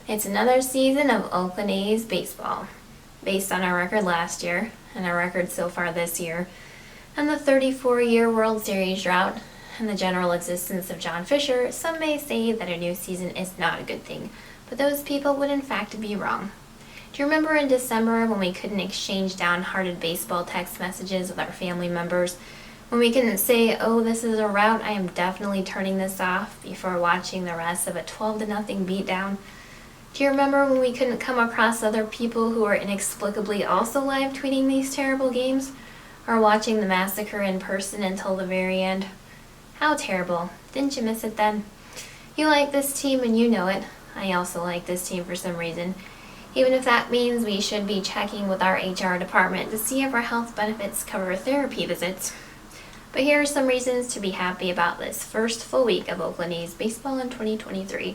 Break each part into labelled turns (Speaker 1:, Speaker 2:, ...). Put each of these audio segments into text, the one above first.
Speaker 1: It's another season of Oakland A's baseball. Based on our record last year, and our record so far this year, and the 34-year World Series drought, and the general existence of John Fisher, some may say that a new season is not a good thing, but those people would in fact be wrong. Do you remember in December when we couldn't exchange downhearted baseball text messages with our family members? When we couldn't say, "Oh, this is a rout, I am definitely turning this off," before watching the rest of a 12-0 beatdown? Do you remember when we couldn't come across other people who were inexplicably also live tweeting these terrible games? Or watching the massacre in person until the very end? How terrible. Didn't you miss it then? You like this team and you know it. I also like this team for some reason. Even if that means we should be checking with our HR department to see if our health benefits cover therapy visits. But here are some reasons to be happy about this first full week of Oakland A's baseball in 2023.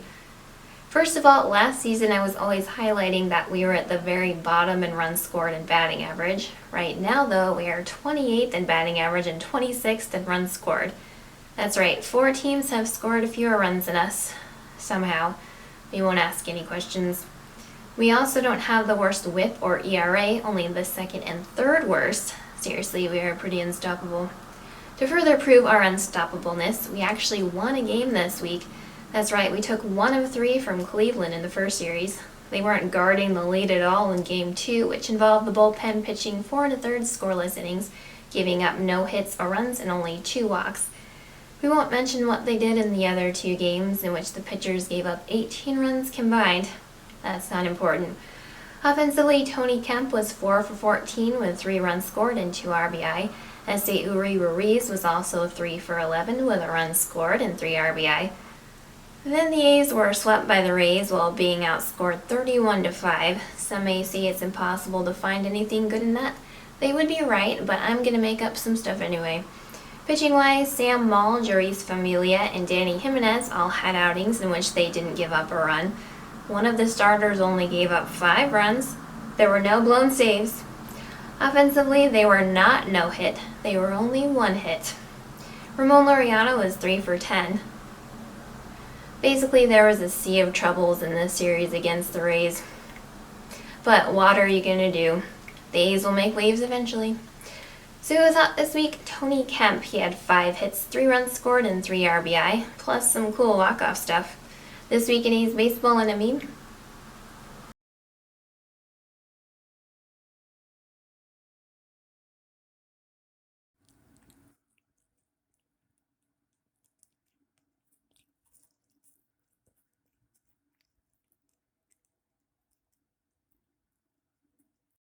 Speaker 1: First of all, last season I was always highlighting that we were at the very bottom in runs scored and batting average. Right now, though, we are 28th in batting average and 26th in runs scored. That's right, 4 teams have scored fewer runs than us. Somehow. We won't ask any questions. We also don't have the worst whip or ERA, only the second and third worst. Seriously, we are pretty unstoppable. To further prove our unstoppableness, we actually won a game this week. That's right, we took 1 of 3 from Cleveland in the first series. They weren't guarding the lead at all in Game 2, which involved the bullpen pitching 4 1/3 scoreless innings, giving up no hits or runs and only 2 walks. We won't mention what they did in the other 2 games, in which the pitchers gave up 18 runs combined. That's not important. Offensively, Tony Kemp was 4 for 14 with 3 runs scored and 2 RBI. Uri Ruiz was also 3 for 11 with a run scored and 3 RBI. Then the A's were swept by the Rays while being outscored 31-5. Some may say it's impossible to find anything good in that. They would be right, but I'm going to make up some stuff anyway. Pitching-wise, Sam Moll, Juriz Familia, and Danny Jimenez all had outings in which they didn't give up a run. One of the starters only gave up 5 runs. There were no blown saves. Offensively, they were not no-hit. They were only 1 hit. Ramon Laureano was 3 for 10. Basically, there was a sea of troubles in this series against the Rays. But what are you going to do? The A's will make waves eventually. So who was hot this week? Tony Kemp. He had 5 hits, 3 runs scored, and 3 RBI, plus some cool walk-off stuff. This week in A's baseball and a meme.